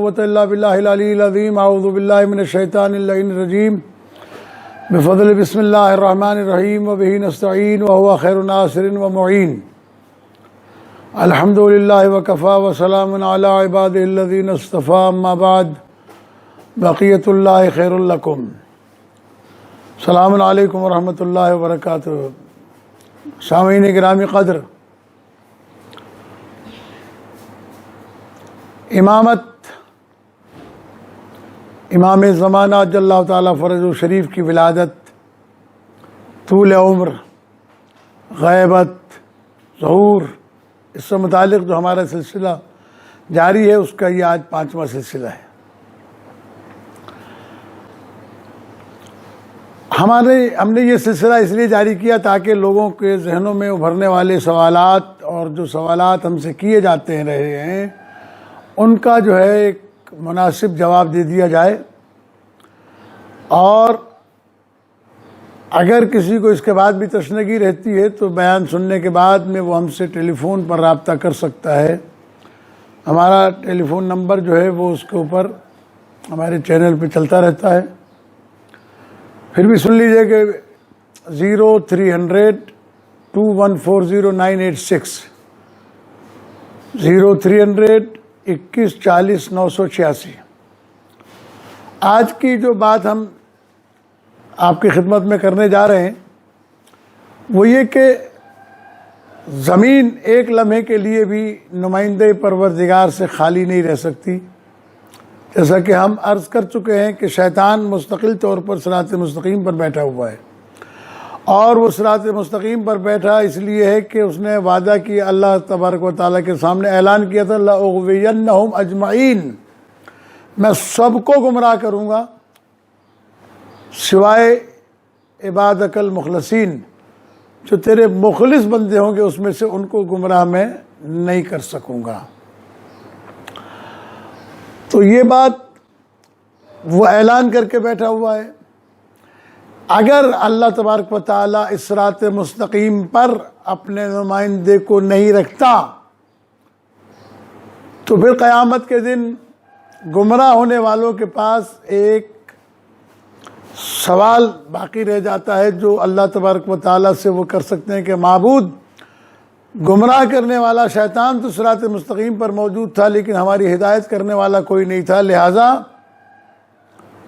قوة إلا بالله العلي العظيم. أعوذ بالله من الشيطان اللعين الرجيم. بفضل بسم الله الرحمن الرحيم وبه نستعين وهو خير ناصر ومعين. الحمد لله وكفى وسلام على عباده الذين اصطفى. أما بعد بقية الله خير لكم. السلام علیکم ورحمۃ اللہ وبرکاتہ. سامعین گرامی قدر، امامت امام زمانہ جل اللہ تعالیٰ فرج و شریف کی ولادت، طول عمر، غیبت، ظہور، اس سے متعلق جو ہمارا سلسلہ جاری ہے اس کا یہ آج 5واں سلسلہ ہے. ہم نے یہ سلسلہ اس لیے جاری کیا تاکہ لوگوں کے ذہنوں میں ابھرنے والے سوالات اور جو سوالات ہم سے کیے جاتے رہے ہیں ان کا جو ہے ایک مناسب جواب دے دیا جائے، اور اگر کسی کو اس کے بعد بھی تشنگی رہتی ہے تو بیان سننے کے بعد میں وہ ہم سے ٹیلی فون پر رابطہ کر سکتا ہے. ہمارا ٹیلی فون نمبر جو ہے وہ اس کے اوپر ہمارے چینل پہ چلتا رہتا ہے. پھر بھی سن لیجئے کہ 0300 2140 986 0300 2140 986. آج کی جو بات ہم آپ کی خدمت میں کرنے جا رہے ہیں وہ یہ کہ زمین ایک لمحے کے لیے بھی نمائندے پروردگار سے خالی نہیں رہ سکتی. جیسا کہ ہم عرض کر چکے ہیں کہ شیطان مستقل طور پر صراط مستقیم پر بیٹھا ہوا ہے، اور وہ صراط مستقیم پر بیٹھا اس لیے ہے کہ اس نے وعدہ کیا، اللہ تبارک و تعالیٰ کے سامنے اعلان کیا تھا، لَأُغْوِيَنَّهُمْ أَجْمَعِينَ، میں سب کو گمراہ کروں گا سوائے عبادک المخلصین، جو تیرے مخلص بندے ہوں گے اس میں سے ان کو گمراہ میں نہیں کر سکوں گا. تو یہ بات وہ اعلان کر کے بیٹھا ہوا ہے. اگر اللہ تبارک و تعالیٰ اس صراط مستقیم پر اپنے نمائندے کو نہیں رکھتا تو پھر قیامت کے دن گمراہ ہونے والوں کے پاس ایک سوال باقی رہ جاتا ہے جو اللہ تبارک و تعالیٰ سے وہ کر سکتے ہیں کہ معبود، گمراہ کرنے والا شیطان تو صراط مستقیم پر موجود تھا لیکن ہماری ہدایت کرنے والا کوئی نہیں تھا، لہٰذا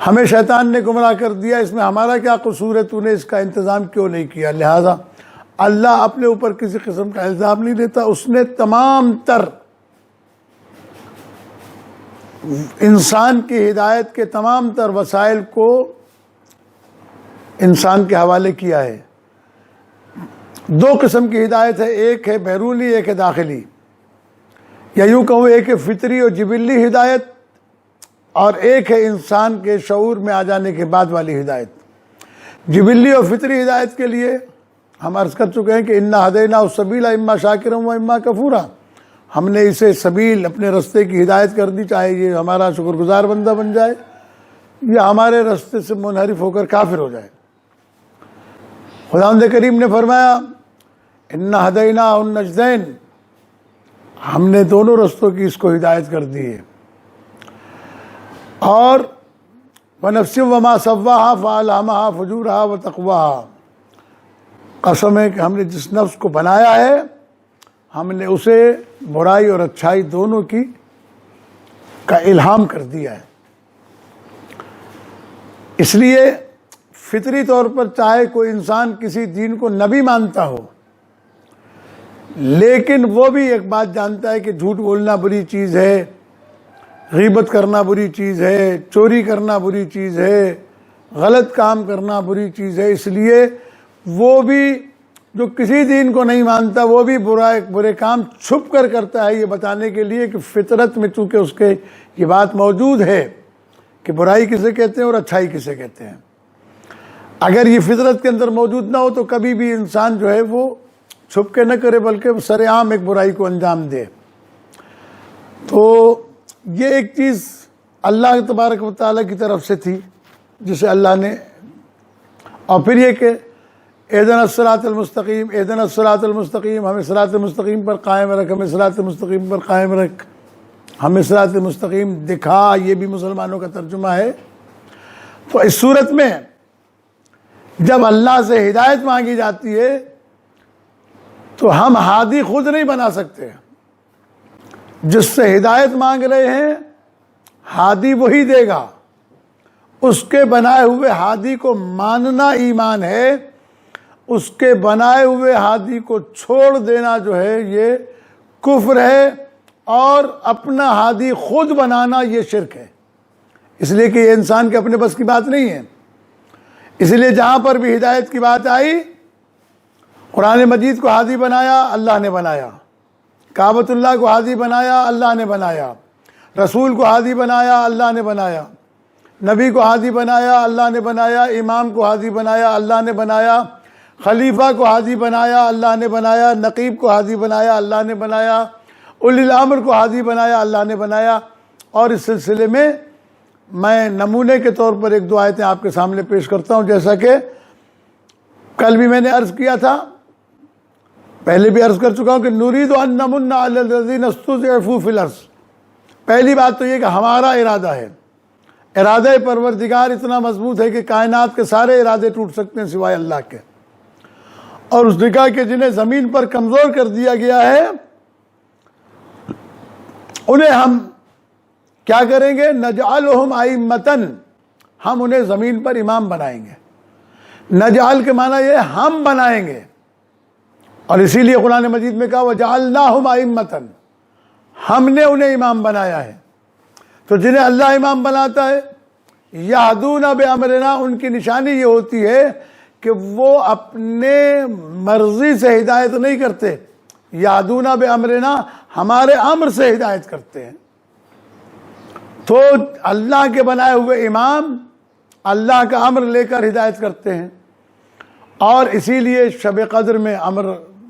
ہمیں شیطان نے گمراہ کر دیا، اس میں ہمارا کیا قصور ہے، تو نے اس کا انتظام کیوں نہیں کیا. لہٰذا اللہ اپنے اوپر کسی قسم کا الزام نہیں دیتا. اس نے تمام تر انسان کی ہدایت کے تمام تر وسائل کو انسان کے حوالے کیا ہے. دو قسم کی ہدایت ہے، ایک ہے بیرونی، ایک ہے داخلی، یا یوں کہوں ایک ہے فطری اور جبلی ہدایت، اور ایک ہے انسان کے شعور میں آ جانے کے بعد والی ہدایت. جبلی اور فطری ہدایت کے لیے ہم عرض کر چکے ہیں کہ انا ہدیناہ السبیل اما شاکرا و اما کفورا، ہم نے اسے سبیل، اپنے رستے کی ہدایت کر دی، چاہے یہ ہمارا شکر گزار بندہ بن جائے یا ہمارے رستے سے منحرف ہو کر کافر ہو جائے. خداوند کریم نے فرمایا انا ہدیناہ النجدین، ہم نے دونوں رستوں کی اس کو ہدایت کر دی ہے. اور وَنَفْسٍ وَمَا سَوَّاهَا فَأَلْهَمَهَا فُجُورَهَا وَتَقْوَاهَا، قسم ہے کہ ہم نے جس نفس کو بنایا ہے ہم نے اسے برائی اور اچھائی دونوں کی کا الہام کر دیا ہے. اس لیے فطری طور پر چاہے کوئی انسان کسی دین کو نبی مانتا ہو لیکن وہ بھی ایک بات جانتا ہے کہ جھوٹ بولنا بری چیز ہے، غیبت کرنا بری چیز ہے، چوری کرنا بری چیز ہے، غلط کام کرنا بری چیز ہے. اس لیے وہ بھی جو کسی دین کو نہیں مانتا وہ بھی برے کام چھپ کر کرتا ہے، یہ بتانے کے لیے کہ فطرت میں چونکہ اس کے یہ بات موجود ہے کہ برائی کسے کہتے ہیں اور اچھائی کسے کہتے ہیں. اگر یہ فطرت کے اندر موجود نہ ہو تو کبھی بھی انسان جو ہے وہ چھپ کے نہ کرے بلکہ سر عام ایک برائی کو انجام دے. تو یہ ایک چیز اللہ تبارک و تعالیٰ کی طرف سے تھی جسے اللہ نے، اور پھر یہ کہ اہدنا الصراط المستقیم، اہدنا الصراط المستقیم، ہمیں صراط مستقیم پر قائم رکھ، ہمیں صراط مستقیم پر قائم رکھ. ہمیں صراط مستقیم دکھا، یہ بھی مسلمانوں کا ترجمہ ہے۔ تو اس صورت میں جب اللہ سے ہدایت مانگی جاتی ہے تو ہم ہادی خود نہیں بنا سکتے، جس سے ہدایت مانگ رہے ہیں ہادی وہی دے گا۔ اس کے بنائے ہوئے ہادی کو ماننا ایمان ہے، اس کے بنائے ہوئے ہادی کو چھوڑ دینا جو ہے یہ کفر ہے، اور اپنا ہادی خود بنانا یہ شرک ہے، اس لیے کہ یہ انسان کے اپنے بس کی بات نہیں ہے۔ اس لیے جہاں پر بھی ہدایت کی بات آئی، قرآن مجید کو ہادی بنایا اللہ نے بنایا، کعبۃ اللہ کو ہادی بنایا اللہ نے بنایا، رسول کو ہادی بنایا اللہ نے بنایا، نبی کو ہادی بنایا اللہ نے بنایا، امام کو ہادی بنایا اللہ نے بنایا، خلیفہ کو ہادی بنایا اللہ نے بنایا، نقیب کو ہادی بنایا اللہ نے بنایا، اولی الامر کو ہادی بنایا اللہ نے بنایا۔ اور اس سلسلے میں میں نمونے کے طور پر ایک دو آیتیں آپ کے سامنے پیش کرتا ہوں، جیسا کہ کل بھی میں نے عرض کیا تھا، پہلے بھی عرض کر چکا ہوں کہ نرید ان نمن علی الذین استضعفوا فی الارض۔ پہلی بات تو یہ کہ ہمارا ارادہ ہے، ارادہ پروردگار اتنا مضبوط ہے کہ کائنات کے سارے ارادے ٹوٹ سکتے ہیں سوائے اللہ کے، اور اس نے کہا کہ جنہیں زمین پر کمزور کر دیا گیا ہے انہیں ہم کیا کریں گے؟ نجعلہم ائمۃ، ہم انہیں زمین پر امام بنائیں گے۔ نجعل کے معنی یہ ہم بنائیں گے، اور اسی لیے قرآن مجید میں کہا وجعلناہم ائمۃ، ہم نے انہیں امام بنایا ہے۔ تو جنہیں اللہ امام بناتا ہے یہدون بامرنا، ان کی نشانی یہ ہوتی ہے کہ وہ اپنے مرضی سے ہدایت نہیں کرتے، یہدون بامرنا ہمارے امر سے ہدایت کرتے ہیں۔ تو اللہ کے بنائے ہوئے امام اللہ کا امر لے کر ہدایت کرتے ہیں، اور اسی لیے شب قدر میں امر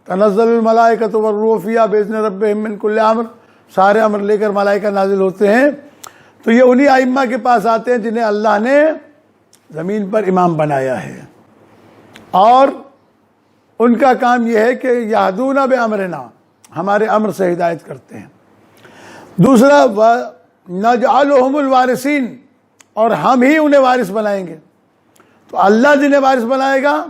تنزل الملائکۃ والروح فیہا باذن ربہم من کل امر، سارے امر لے کر ملائکہ نازل ہوتے ہیں۔ تو یہ انہی ائمہ کے پاس آتے ہیں جنہیں اللہ نے زمین پر امام بنایا ہے، اور ان کا کام یہ ہے کہ یہدون بامرنا، ہمارے امر سے ہدایت کرتے ہیں۔ دوسرا نجعلہم الوارثین، اور ہم ہی انہیں وارث بنائیں گے۔ تو اللہ جنہیں وارث بنائے گا،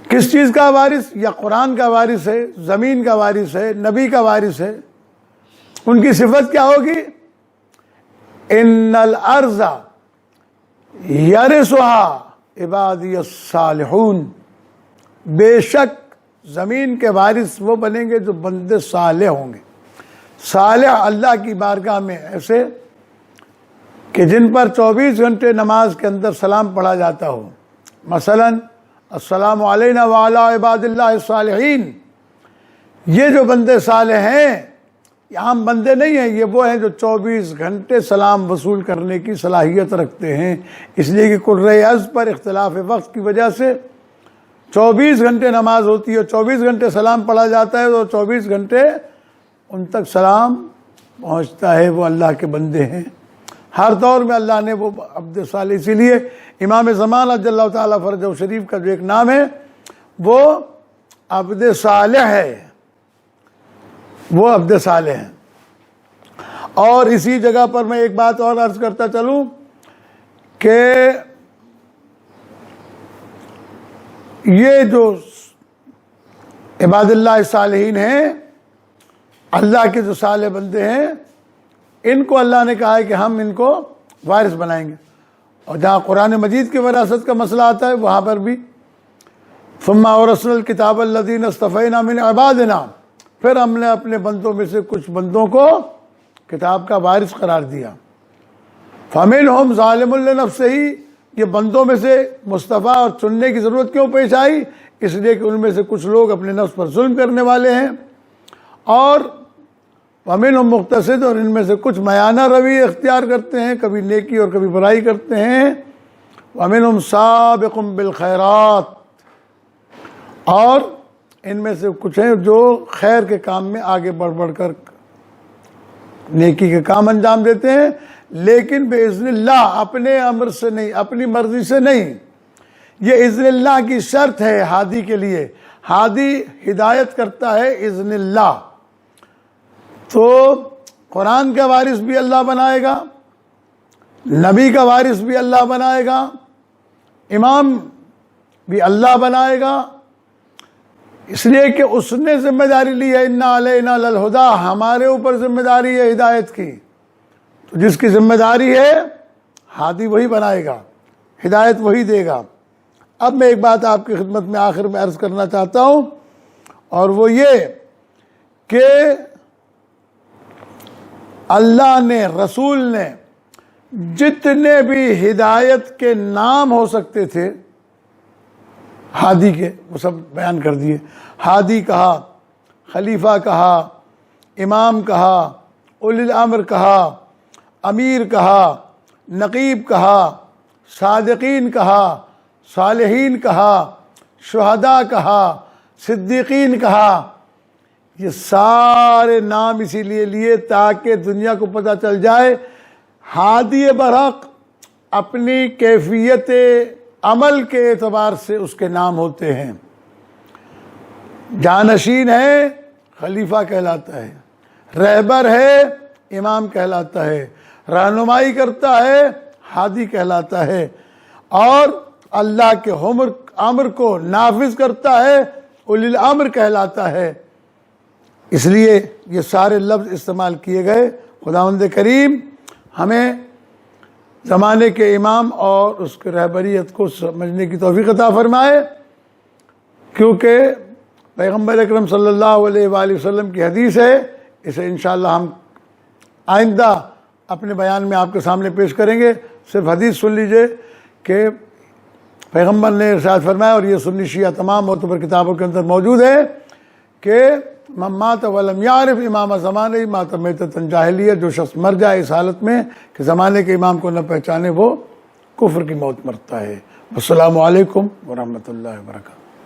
کس چیز کا وارث؟ یا قرآن کا وارث ہے، زمین کا وارث ہے، نبی کا وارث ہے۔ ان کی صفت کیا ہوگی؟ ان الارض یرثها عبادی الصالحون، بے شک زمین کے وارث وہ بنیں گے جو بندے صالح ہوں گے۔ صالح اللہ کی بارگاہ میں ایسے کہ جن پر 24 گھنٹے نماز کے اندر سلام پڑھا جاتا ہو، مثلا السلام علینا وعلی عباد اللہ الصالحین۔ یہ جو بندے صالح ہیں یہ عام بندے نہیں ہیں، یہ وہ ہیں جو 24 گھنٹے سلام وصول کرنے کی صلاحیت رکھتے ہیں، اس لیے کہ قرۂ عز پر اختلاف وقت کی وجہ سے 24 گھنٹے نماز ہوتی ہے، 24 گھنٹے سلام پڑھا جاتا ہے، تو 24 گھنٹے ان تک سلام پہنچتا ہے، وہ اللہ کے بندے ہیں۔ ہر دور میں اللہ نے وہ عبد صالح، اسی لیے امام زمان رضی اللہ تعالیٰ فرجہ شریف کا جو ایک نام ہے وہ عبد صالح ہے، وہ عبد صالح ہیں۔ اور اسی جگہ پر میں ایک بات اور عرض کرتا چلوں کہ یہ جو عباد اللہ صالحین ہیں، اللہ کے جو صالح بندے ہیں، ان کو اللہ نے کہا ہے کہ ہم ان کو وارث بنائیں گے۔ اور جہاں قرآن مجید کی وراثت کا مسئلہ آتا ہے وہاں پر بھی ثم اورثنا الکتاب الذین اصطفینا من عبادنا، پھر ہم نے اپنے بندوں میں سے کچھ بندوں کو کتاب کا وارث قرار دیا۔ فمنہم ظالم لنفسہ، یہ بندوں میں سے مصطفیٰ اور چننے کی ضرورت کیوں پیش آئی؟ اس لیے کہ ان میں سے کچھ لوگ اپنے نفس پر ظلم کرنے والے ہیں، اور ومنہم مقتصد، اور ان میں سے کچھ میانہ روی اختیار کرتے ہیں، کبھی نیکی اور کبھی برائی کرتے ہیں۔ ومنہم سابق بالخیرات، اور ان میں سے کچھ ہیں جو خیر کے کام میں آگے بڑھ بڑھ کر نیکی کے کام انجام دیتے ہیں، لیکن باذن اللہ، اپنے امر سے نہیں، اپنی مرضی سے نہیں۔ یہ اذن اللہ کی شرط ہے ہادی کے لیے، ہادی ہدایت کرتا ہے اذن اللہ۔ تو قرآن کا وارث بھی اللہ بنائے گا، نبی کا وارث بھی اللہ بنائے گا، امام بھی اللہ بنائے گا، اس لیے کہ اس نے ذمہ داری لی ہے، انا علینا للہدی، ہمارے اوپر ذمہ داری ہے ہدایت کی، تو جس کی ذمہ داری ہے ہادی وہی بنائے گا، ہدایت وہی دے گا۔ اب میں ایک بات آپ کی خدمت میں آخر میں عرض کرنا چاہتا ہوں، اور وہ یہ کہ اللہ نے، رسول نے جتنے بھی ہدایت کے نام ہو سکتے تھے ہادی کے، وہ سب بیان کر دیے۔ ہادی کہا، خلیفہ کہا، امام کہا، اولی الامر کہا، امیر کہا، نقیب کہا، صادقین کہا، صالحین کہا، شہداء کہا، صدیقین کہا۔ یہ سارے نام اسی لیے لیے تاکہ دنیا کو پتہ چل جائے ہادی برحق اپنی کیفیت عمل کے اعتبار سے اس کے نام ہوتے ہیں۔ جانشین ہے، خلیفہ کہلاتا ہے، رہبر ہے، امام کہلاتا ہے، رہنمائی کرتا ہے، ہادی کہلاتا ہے، اور اللہ کے امر کو نافذ کرتا ہے، اولی الامر کہلاتا ہے۔ اس لیے یہ سارے لفظ استعمال کیے گئے۔ خداوند کریم ہمیں زمانے کے امام اور اس کی رہبریت کو سمجھنے کی توفیق عطا فرمائے، کیونکہ پیغمبر اکرم صلی اللہ علیہ وآلہ وسلم کی حدیث ہے، اسے انشاءاللہ ہم آئندہ اپنے بیان میں آپ کے سامنے پیش کریں گے۔ صرف حدیث سن لیجئے کہ پیغمبر نے ارشاد فرمایا، اور یہ سنی شیعہ تمام معتبر کتابوں کے اندر موجود ہے، کہ من مات ولم یعرف امام زمانے مات میتۃ جاہلیہ، جو شخص مر جائے اس حالت میں کہ زمانے کے امام کو نہ پہچانے، وہ کفر کی موت مرتا ہے۔ السلام علیکم ورحمۃ اللہ وبرکاتہ۔